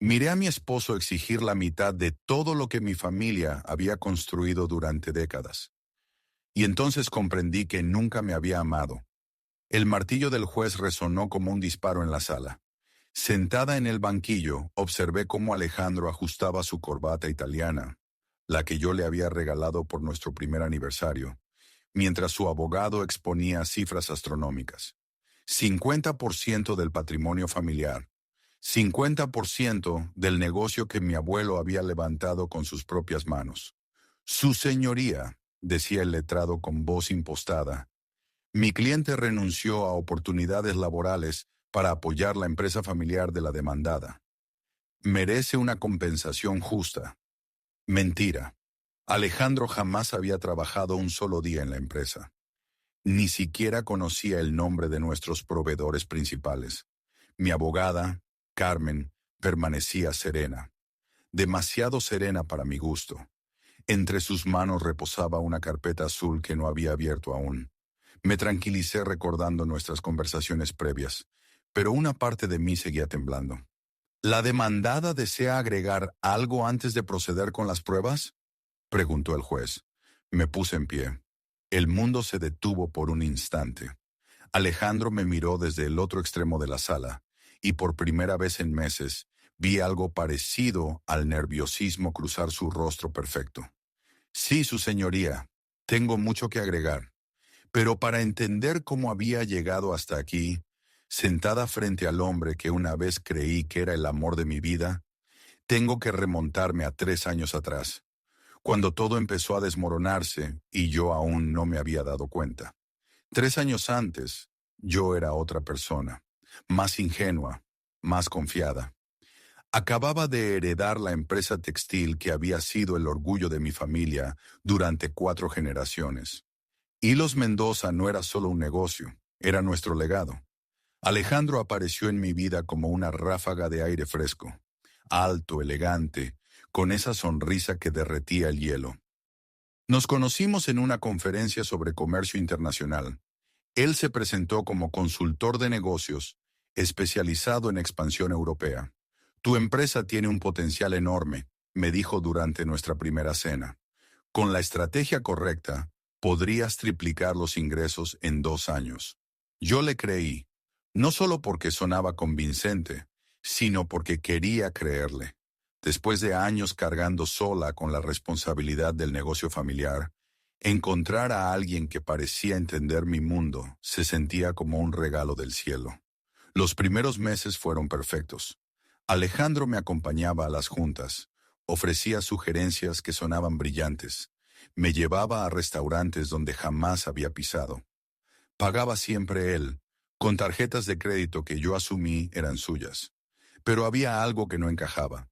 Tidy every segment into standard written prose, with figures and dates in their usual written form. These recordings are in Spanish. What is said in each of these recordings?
Miré a mi esposo exigir la mitad de todo lo que mi familia había construido durante décadas. Y entonces comprendí que nunca me había amado. El martillo del juez resonó como un disparo en la sala. Sentada en el banquillo, observé cómo Alejandro ajustaba su corbata italiana, la que yo le había regalado por nuestro primer aniversario, mientras su abogado exponía cifras astronómicas. 50% del patrimonio familiar, 50% del negocio que mi abuelo había levantado con sus propias manos. Su señoría, decía el letrado con voz impostada, mi cliente renunció a oportunidades laborales para apoyar la empresa familiar de la demandada. Merece una compensación justa. Mentira. Alejandro jamás había trabajado un solo día en la empresa. Ni siquiera conocía el nombre de nuestros proveedores principales. Mi abogada, Carmen, permanecía serena. Demasiado serena para mi gusto. Entre sus manos reposaba una carpeta azul que no había abierto aún. Me tranquilicé recordando nuestras conversaciones previas, pero una parte de mí seguía temblando. ¿La demandada desea agregar algo antes de proceder con las pruebas?, preguntó el juez. Me puse en pie. El mundo se detuvo por un instante. Alejandro me miró desde el otro extremo de la sala, y por primera vez en meses vi algo parecido al nerviosismo cruzar su rostro perfecto. Sí, su señoría, tengo mucho que agregar. Pero para entender cómo había llegado hasta aquí, sentada frente al hombre que una vez creí que era el amor de mi vida, tengo que remontarme a 3 años atrás, cuando todo empezó a desmoronarse y yo aún no me había dado cuenta. 3 años antes, yo era otra persona, más ingenua, más confiada. Acababa de heredar la empresa textil que había sido el orgullo de mi familia durante 4 generaciones. Hilos Mendoza no era solo un negocio, era nuestro legado. Alejandro apareció en mi vida como una ráfaga de aire fresco, alto, elegante, con esa sonrisa que derretía el hielo. Nos conocimos en una conferencia sobre comercio internacional. Él se presentó como consultor de negocios, especializado en expansión europea. Tu empresa tiene un potencial enorme, me dijo durante nuestra primera cena. Con la estrategia correcta, podrías triplicar los ingresos en 2 años. Yo le creí, no solo porque sonaba convincente, sino porque quería creerle. Después de años cargando sola con la responsabilidad del negocio familiar, encontrar a alguien que parecía entender mi mundo se sentía como un regalo del cielo. Los primeros meses fueron perfectos. Alejandro me acompañaba a las juntas, ofrecía sugerencias que sonaban brillantes, me llevaba a restaurantes donde jamás había pisado. Pagaba siempre él, con tarjetas de crédito que yo asumí eran suyas. Pero había algo que no encajaba.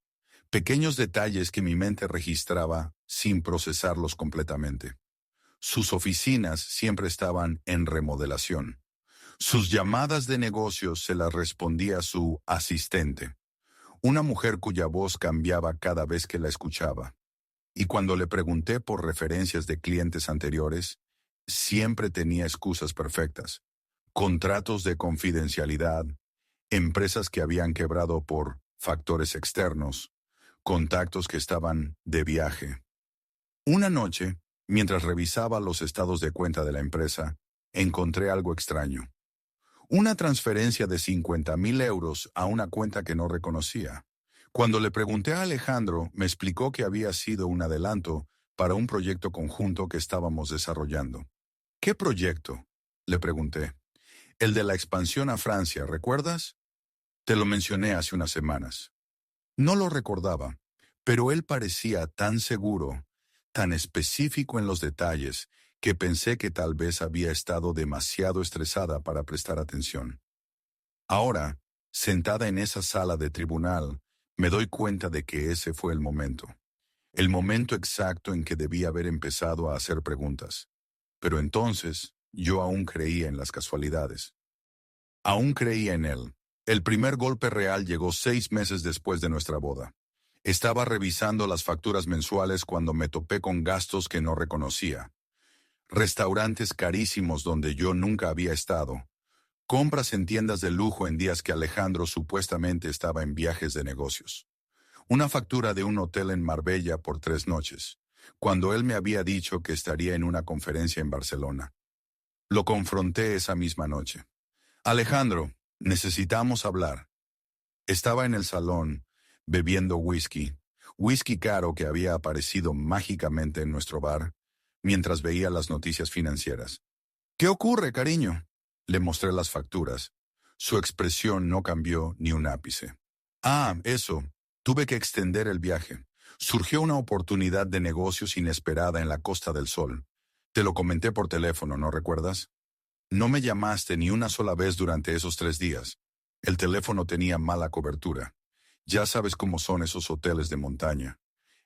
Pequeños detalles que mi mente registraba sin procesarlos completamente. Sus oficinas siempre estaban en remodelación. Sus llamadas de negocios se las respondía su asistente, una mujer cuya voz cambiaba cada vez que la escuchaba. Y cuando le pregunté por referencias de clientes anteriores, siempre tenía excusas perfectas. Contratos de confidencialidad, empresas que habían quebrado por factores externos, contactos que estaban de viaje. Una noche, mientras revisaba los estados de cuenta de la empresa, encontré algo extraño. Una transferencia de 50,000 euros a una cuenta que no reconocía. Cuando le pregunté a Alejandro, me explicó que había sido un adelanto para un proyecto conjunto que estábamos desarrollando. ¿Qué proyecto?, le pregunté. El de la expansión a Francia, ¿recuerdas? Te lo mencioné hace unas semanas. No lo recordaba, pero él parecía tan seguro, tan específico en los detalles, que pensé que tal vez había estado demasiado estresada para prestar atención. Ahora, sentada en esa sala de tribunal, me doy cuenta de que ese fue el momento exacto en que debía haber empezado a hacer preguntas. Pero entonces, yo aún creía en las casualidades. Aún creía en él. El primer golpe real llegó 6 meses después de nuestra boda. Estaba revisando las facturas mensuales cuando me topé con gastos que no reconocía. Restaurantes carísimos donde yo nunca había estado. Compras en tiendas de lujo en días que Alejandro supuestamente estaba en viajes de negocios. una factura de un hotel en Marbella por 3 noches, cuando él me había dicho que estaría en una conferencia en Barcelona. Lo confronté esa misma noche. Alejandro, necesitamos hablar. Estaba en el salón, bebiendo whisky caro que había aparecido mágicamente en nuestro bar, mientras veía las noticias financieras. ¿Qué ocurre, cariño? Le mostré las facturas. Su expresión no cambió ni un ápice. Eso. Tuve que extender el viaje. Surgió una oportunidad de negocios inesperada en la Costa del Sol. Te lo comenté por teléfono, ¿no recuerdas? No me llamaste ni una sola vez durante esos 3 días. El teléfono tenía mala cobertura. Ya sabes cómo son esos hoteles de montaña.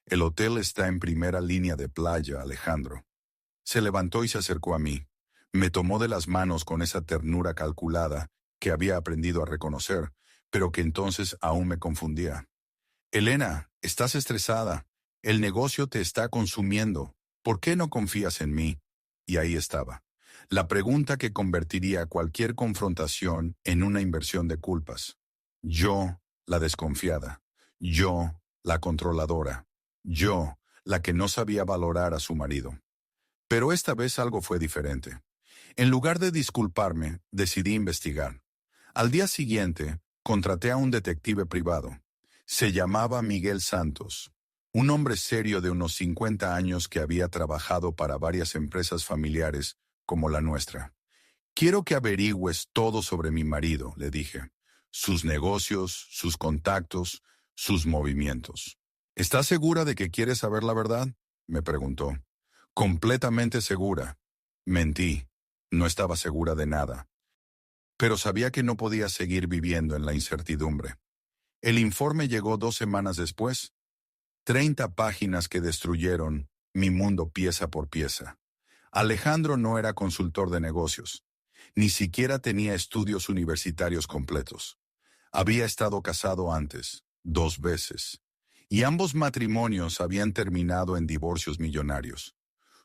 El hotel está en primera línea de playa, Alejandro. Se levantó y se acercó a mí. Me tomó de las manos con esa ternura calculada que había aprendido a reconocer, pero que entonces aún me confundía. Elena, estás estresada. El negocio te está consumiendo. ¿Por qué no confías en mí? Y ahí estaba. La pregunta que convertiría cualquier confrontación en una inversión de culpas. Yo, la desconfiada. Yo, la controladora. Yo, la que no sabía valorar a su marido. Pero esta vez algo fue diferente. En lugar de disculparme, decidí investigar. Al día siguiente, contraté a un detective privado. Se llamaba Miguel Santos, un hombre serio de unos 50 años que había trabajado para varias empresas familiares como la nuestra. Quiero que averigües todo sobre mi marido, le dije. Sus negocios, sus contactos, sus movimientos. ¿Estás segura de que quieres saber la verdad? Me preguntó. Completamente segura. Mentí. No estaba segura de nada. Pero sabía que no podía seguir viviendo en la incertidumbre. El informe llegó 2 semanas después. 30 páginas que destruyeron mi mundo pieza por pieza. Alejandro no era consultor de negocios. Ni siquiera tenía estudios universitarios completos. Había estado casado antes, 2 veces. Y ambos matrimonios habían terminado en divorcios millonarios.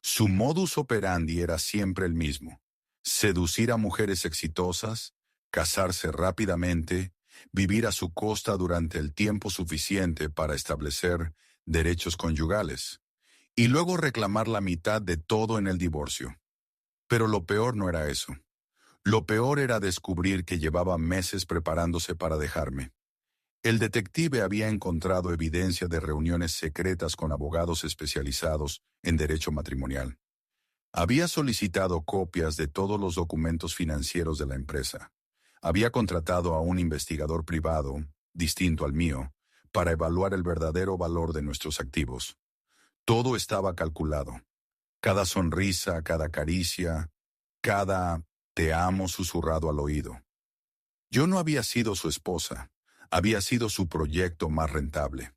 Su modus operandi era siempre el mismo: seducir a mujeres exitosas, casarse rápidamente, vivir a su costa durante el tiempo suficiente para establecer derechos conyugales, y luego reclamar la mitad de todo en el divorcio. Pero lo peor no era eso. Lo peor era descubrir que llevaba meses preparándose para dejarme. El detective había encontrado evidencia de reuniones secretas con abogados especializados en derecho matrimonial. Había solicitado copias de todos los documentos financieros de la empresa. Había contratado a un investigador privado, distinto al mío, para evaluar el verdadero valor de nuestros activos. Todo estaba calculado. Cada sonrisa, cada caricia, cada "te amo" susurrado al oído. Yo no había sido su esposa, había sido su proyecto más rentable.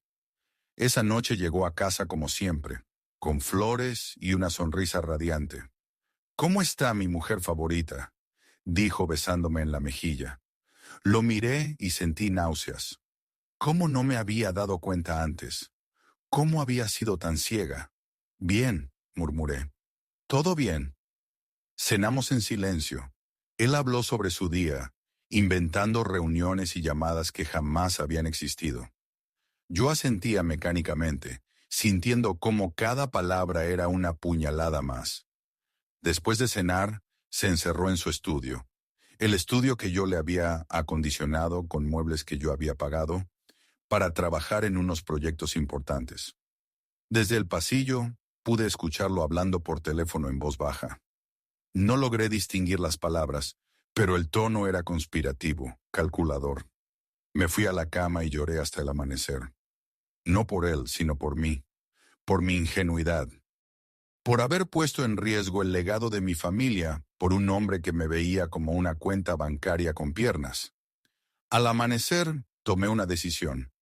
Esa noche llegó a casa como siempre, con flores y una sonrisa radiante. «¿Cómo está mi mujer favorita?», dijo besándome en la mejilla. Lo miré y sentí náuseas. ¿Cómo no me había dado cuenta antes? ¿Cómo había sido tan ciega? «Bien», murmuré. «Todo bien». Cenamos en silencio. Él habló sobre su día, inventando reuniones y llamadas que jamás habían existido. Yo asentía mecánicamente, sintiendo cómo cada palabra era una puñalada más. Después de cenar, se encerró en su estudio. El estudio que yo le había acondicionado con muebles que yo había pagado, para trabajar en unos proyectos importantes. Desde el pasillo, pude escucharlo hablando por teléfono en voz baja. No logré distinguir las palabras, pero el tono era conspirativo, calculador. Me fui a la cama y lloré hasta el amanecer. No por él, sino por mí, por mi ingenuidad, por haber puesto en riesgo el legado de mi familia por un hombre que me veía como una cuenta bancaria con piernas. Al amanecer, tomé una decisión.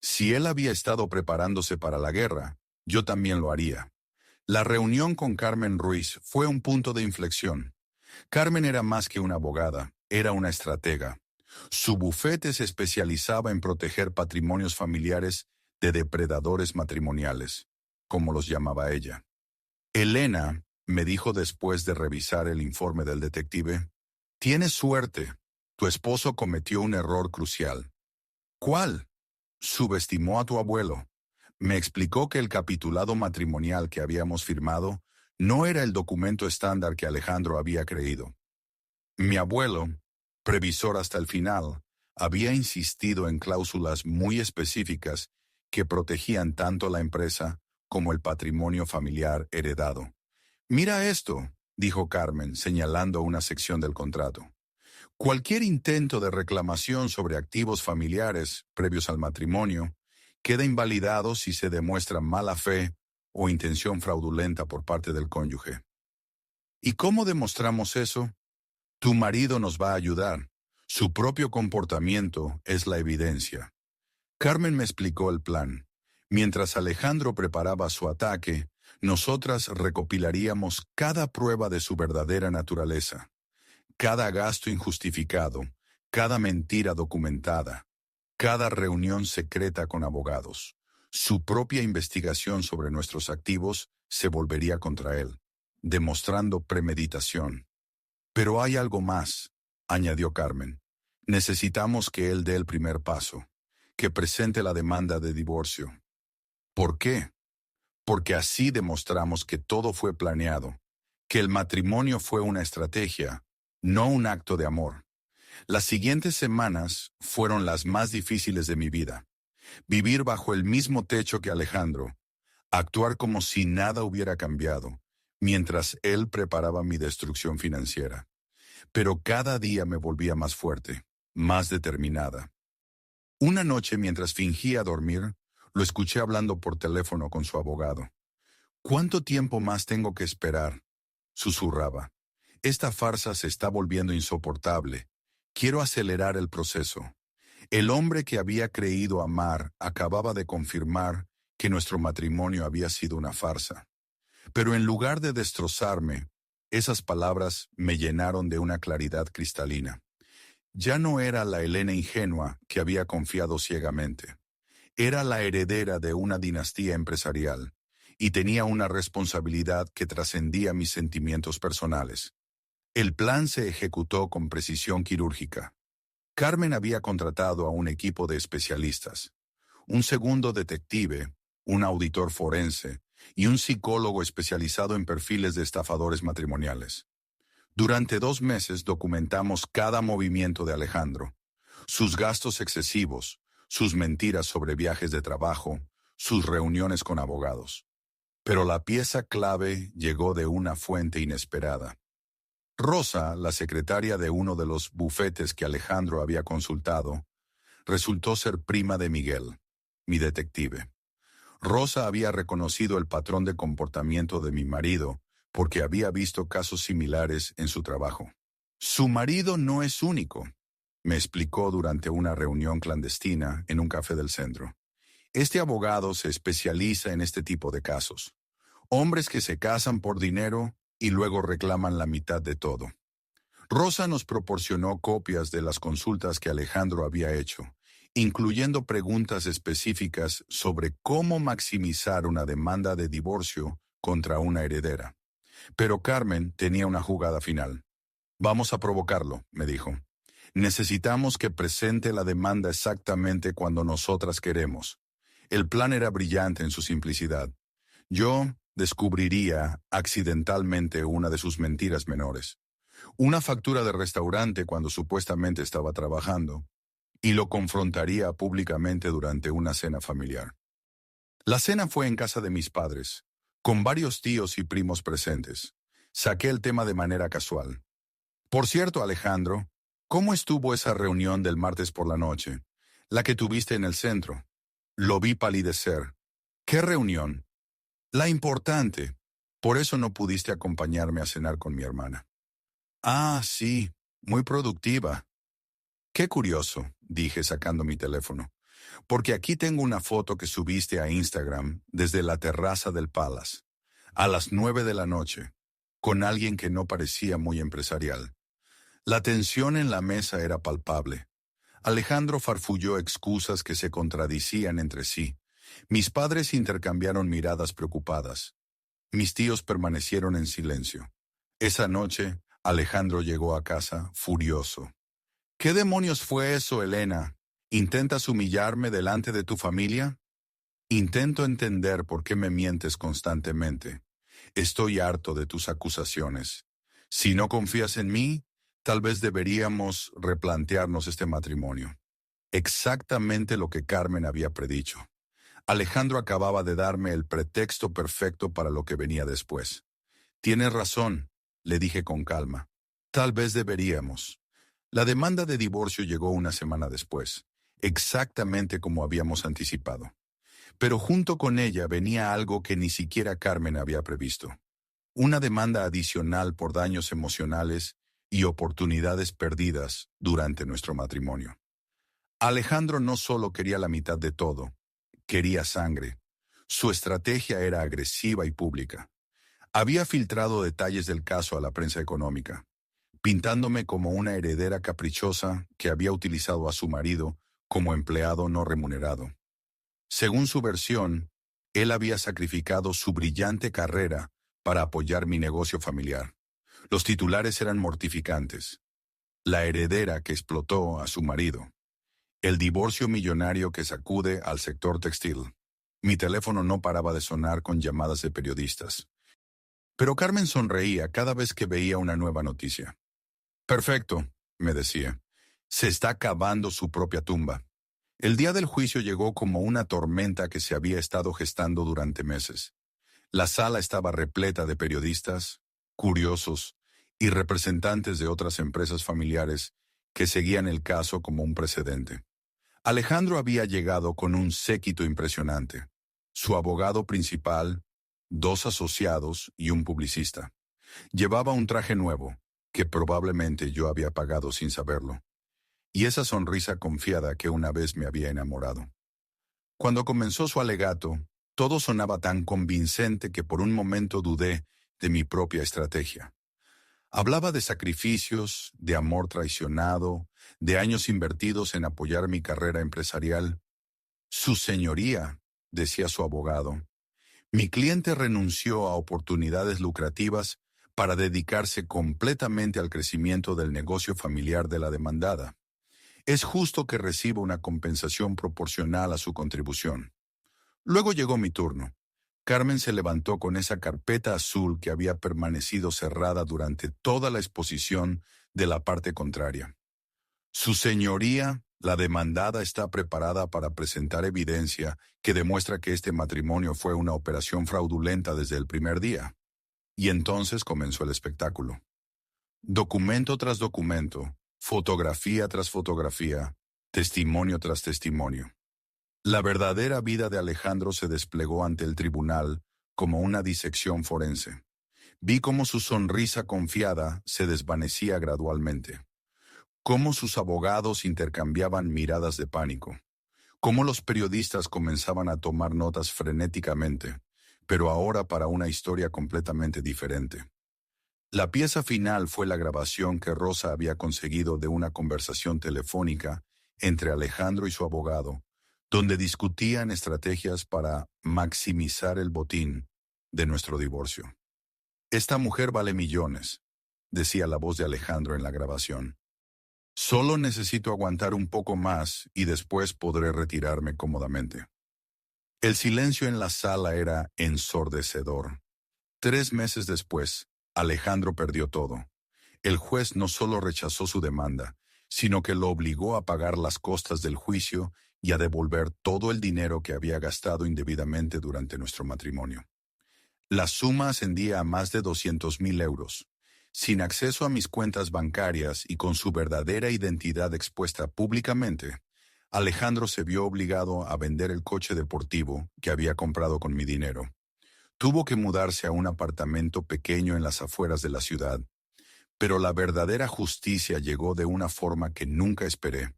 Si él había estado preparándose para la guerra, yo también lo haría. La reunión con Carmen Ruiz fue un punto de inflexión. Carmen era más que una abogada, era una estratega. Su bufete se especializaba en proteger patrimonios familiares de depredadores matrimoniales, como los llamaba ella. Elena, me dijo después de revisar el informe del detective, «tienes suerte. Tu esposo cometió un error crucial». «¿Cuál?». Subestimó a tu abuelo. Me explicó que el capitulado matrimonial que habíamos firmado no era el documento estándar que Alejandro había creído. Mi abuelo, previsor hasta el final, había insistido en cláusulas muy específicas que protegían tanto la empresa como el patrimonio familiar heredado. Mira esto, dijo Carmen, señalando una sección del contrato. Cualquier intento de reclamación sobre activos familiares previos al matrimonio queda invalidado si se demuestra mala fe o intención fraudulenta por parte del cónyuge. ¿Y cómo demostramos eso? Tu marido nos va a ayudar. Su propio comportamiento es la evidencia. Carmen me explicó el plan. Mientras Alejandro preparaba su ataque, nosotras recopilaríamos cada prueba de su verdadera naturaleza, cada gasto injustificado, cada mentira documentada, cada reunión secreta con abogados. Su propia investigación sobre nuestros activos se volvería contra él, demostrando premeditación. Pero hay algo más, añadió Carmen. Necesitamos que él dé el primer paso, que presente la demanda de divorcio. ¿Por qué? Porque así demostramos que todo fue planeado, que el matrimonio fue una estrategia, no un acto de amor. Las siguientes semanas fueron las más difíciles de mi vida. Vivir bajo el mismo techo que Alejandro, actuar como si nada hubiera cambiado, mientras él preparaba mi destrucción financiera. Pero cada día me volvía más fuerte, más determinada. Una noche, mientras fingía dormir, lo escuché hablando por teléfono con su abogado. ¿Cuánto tiempo más tengo que esperar?, susurraba. Esta farsa se está volviendo insoportable. Quiero acelerar el proceso. El hombre que había creído amar acababa de confirmar que nuestro matrimonio había sido una farsa. Pero en lugar de destrozarme, esas palabras me llenaron de una claridad cristalina. Ya no era la Elena ingenua que había confiado ciegamente. Era la heredera de una dinastía empresarial, y tenía una responsabilidad que trascendía mis sentimientos personales. El plan se ejecutó con precisión quirúrgica. Carmen había contratado a un equipo de especialistas, un segundo detective, un auditor forense y un psicólogo especializado en perfiles de estafadores matrimoniales. Durante 2 meses documentamos cada movimiento de Alejandro, sus gastos excesivos, sus mentiras sobre viajes de trabajo, sus reuniones con abogados. Pero la pieza clave llegó de una fuente inesperada. Rosa, la secretaria de uno de los bufetes que Alejandro había consultado, resultó ser prima de Miguel, mi detective. Rosa había reconocido el patrón de comportamiento de mi marido porque había visto casos similares en su trabajo. Su marido no es único, me explicó durante una reunión clandestina en un café del centro. Este abogado se especializa en este tipo de casos. Hombres que se casan por dinero y luego reclaman la mitad de todo. Rosa nos proporcionó copias de las consultas que Alejandro había hecho, incluyendo preguntas específicas sobre cómo maximizar una demanda de divorcio contra una heredera. Pero Carmen tenía una jugada final. Vamos a provocarlo, me dijo. Necesitamos que presente la demanda exactamente cuando nosotras queremos. El plan era brillante en su simplicidad. Yo descubriría accidentalmente una de sus mentiras menores, una factura de restaurante cuando supuestamente estaba trabajando, y lo confrontaría públicamente durante una cena familiar. La cena fue en casa de mis padres, con varios tíos y primos presentes. Saqué el tema de manera casual. Por cierto, Alejandro, ¿cómo estuvo esa reunión del martes por la noche? La que tuviste en el centro. Lo vi palidecer. ¿Qué reunión? La importante. Por eso no pudiste acompañarme a cenar con mi hermana. Ah, sí, muy productiva. Qué curioso, dije sacando mi teléfono, porque aquí tengo una foto que subiste a Instagram desde la terraza del Palace, a las 9 de la noche, con alguien que no parecía muy empresarial. La tensión en la mesa era palpable. Alejandro farfulló excusas que se contradecían entre sí. Mis padres intercambiaron miradas preocupadas. Mis tíos permanecieron en silencio. Esa noche, Alejandro llegó a casa furioso. ¿Qué demonios fue eso, Elena? ¿Intentas humillarme delante de tu familia? Intento entender por qué me mientes constantemente. Estoy harto de tus acusaciones. Si no confías en mí, tal vez deberíamos replantearnos este matrimonio. Exactamente lo que Carmen había predicho. Alejandro acababa de darme el pretexto perfecto para lo que venía después. Tienes razón, le dije con calma. Tal vez deberíamos. La demanda de divorcio llegó una semana después, exactamente como habíamos anticipado. Pero junto con ella venía algo que ni siquiera Carmen había previsto. Una demanda adicional por daños emocionales y oportunidades perdidas durante nuestro matrimonio. Alejandro no solo quería la mitad de todo, quería sangre. Su estrategia era agresiva y pública. Había filtrado detalles del caso a la prensa económica, pintándome como una heredera caprichosa que había utilizado a su marido como empleado no remunerado. Según su versión, él había sacrificado su brillante carrera para apoyar mi negocio familiar. Los titulares eran mortificantes. La heredera que explotó a su marido. El divorcio millonario que sacude al sector textil. Mi teléfono no paraba de sonar con llamadas de periodistas. Pero Carmen sonreía cada vez que veía una nueva noticia. Perfecto, me decía. Se está cavando su propia tumba. El día del juicio llegó como una tormenta que se había estado gestando durante meses. La sala estaba repleta de periodistas, curiosos y representantes de otras empresas familiares que seguían el caso como un precedente. Alejandro había llegado con un séquito impresionante. Su abogado principal, 2 asociados y un publicista. Llevaba un traje nuevo, que probablemente yo había pagado sin saberlo, y esa sonrisa confiada que una vez me había enamorado. Cuando comenzó su alegato, todo sonaba tan convincente que por un momento dudé de mi propia estrategia. Hablaba de sacrificios, de amor traicionado, de años invertidos en apoyar mi carrera empresarial. Su señoría, decía su abogado, mi cliente renunció a oportunidades lucrativas para dedicarse completamente al crecimiento del negocio familiar de la demandada. Es justo que reciba una compensación proporcional a su contribución. Luego llegó mi turno. Carmen se levantó con esa carpeta azul que había permanecido cerrada durante toda la exposición de la parte contraria. Su señoría, la demandada, está preparada para presentar evidencia que demuestra que este matrimonio fue una operación fraudulenta desde el primer día. Y entonces comenzó el espectáculo. Documento tras documento, fotografía tras fotografía, testimonio tras testimonio. La verdadera vida de Alejandro se desplegó ante el tribunal como una disección forense. Vi cómo su sonrisa confiada se desvanecía gradualmente, cómo sus abogados intercambiaban miradas de pánico, cómo los periodistas comenzaban a tomar notas frenéticamente, pero ahora para una historia completamente diferente. La pieza final fue la grabación que Rosa había conseguido de una conversación telefónica entre Alejandro y su abogado, donde discutían estrategias para maximizar el botín de nuestro divorcio. Esta mujer vale millones, decía la voz de Alejandro en la grabación. Solo necesito aguantar un poco más y después podré retirarme cómodamente. El silencio en la sala era ensordecedor. 3 meses después, Alejandro perdió todo. El juez no solo rechazó su demanda, sino que lo obligó a pagar las costas del juicio y a devolver todo el dinero que había gastado indebidamente durante nuestro matrimonio. La suma ascendía a más de 200,000 euros. Sin acceso a mis cuentas bancarias y con su verdadera identidad expuesta públicamente, Alejandro se vio obligado a vender el coche deportivo que había comprado con mi dinero. Tuvo que mudarse a un apartamento pequeño en las afueras de la ciudad. Pero la verdadera justicia llegó de una forma que nunca esperé.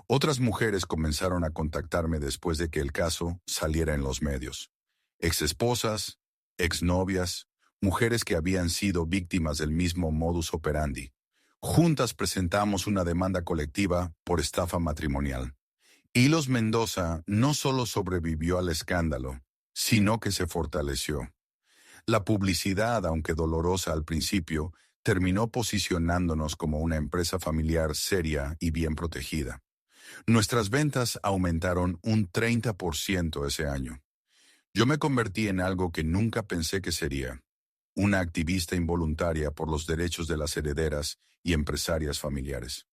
Otras mujeres comenzaron a contactarme después de que el caso saliera en los medios. Exesposas, exnovias, mujeres que habían sido víctimas del mismo modus operandi. Juntas presentamos una demanda colectiva por estafa matrimonial. Hilos Mendoza no solo sobrevivió al escándalo, sino que se fortaleció. La publicidad, aunque dolorosa al principio, terminó posicionándonos como una empresa familiar seria y bien protegida. Nuestras ventas aumentaron un 30% ese año. Yo me convertí en algo que nunca pensé que sería, una activista involuntaria por los derechos de las herederas y empresarias familiares.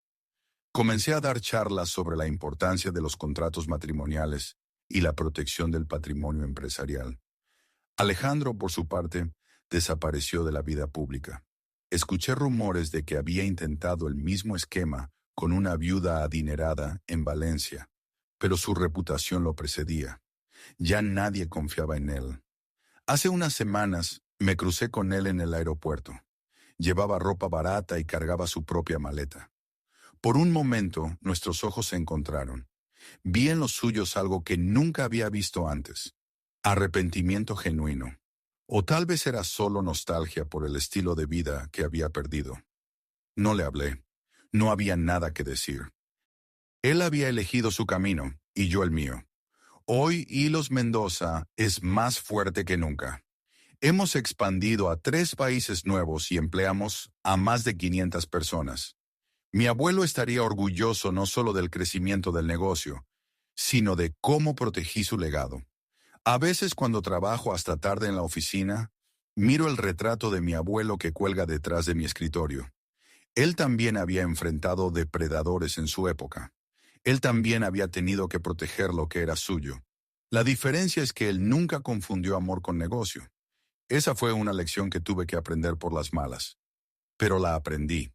Comencé a dar charlas sobre la importancia de los contratos matrimoniales y la protección del patrimonio empresarial. Alejandro, por su parte, desapareció de la vida pública. Escuché rumores de que había intentado el mismo esquema con una viuda adinerada en Valencia, pero su reputación lo precedía. Ya nadie confiaba en él. Hace unas semanas me crucé con él en el aeropuerto. Llevaba ropa barata y cargaba su propia maleta. Por un momento nuestros ojos se encontraron. Vi en los suyos algo que nunca había visto antes. Arrepentimiento genuino. O tal vez era solo nostalgia por el estilo de vida que había perdido. No le hablé. No había nada que decir. Él había elegido su camino y yo el mío. Hoy Hilos Mendoza es más fuerte que nunca. Hemos expandido a 3 países nuevos y empleamos a más de 500 personas. Mi abuelo estaría orgulloso no solo del crecimiento del negocio, sino de cómo protegí su legado. A veces cuando trabajo hasta tarde en la oficina, miro el retrato de mi abuelo que cuelga detrás de mi escritorio. Él también había enfrentado depredadores en su época. Él también había tenido que proteger lo que era suyo. La diferencia es que él nunca confundió amor con negocio. Esa fue una lección que tuve que aprender por las malas. Pero la aprendí.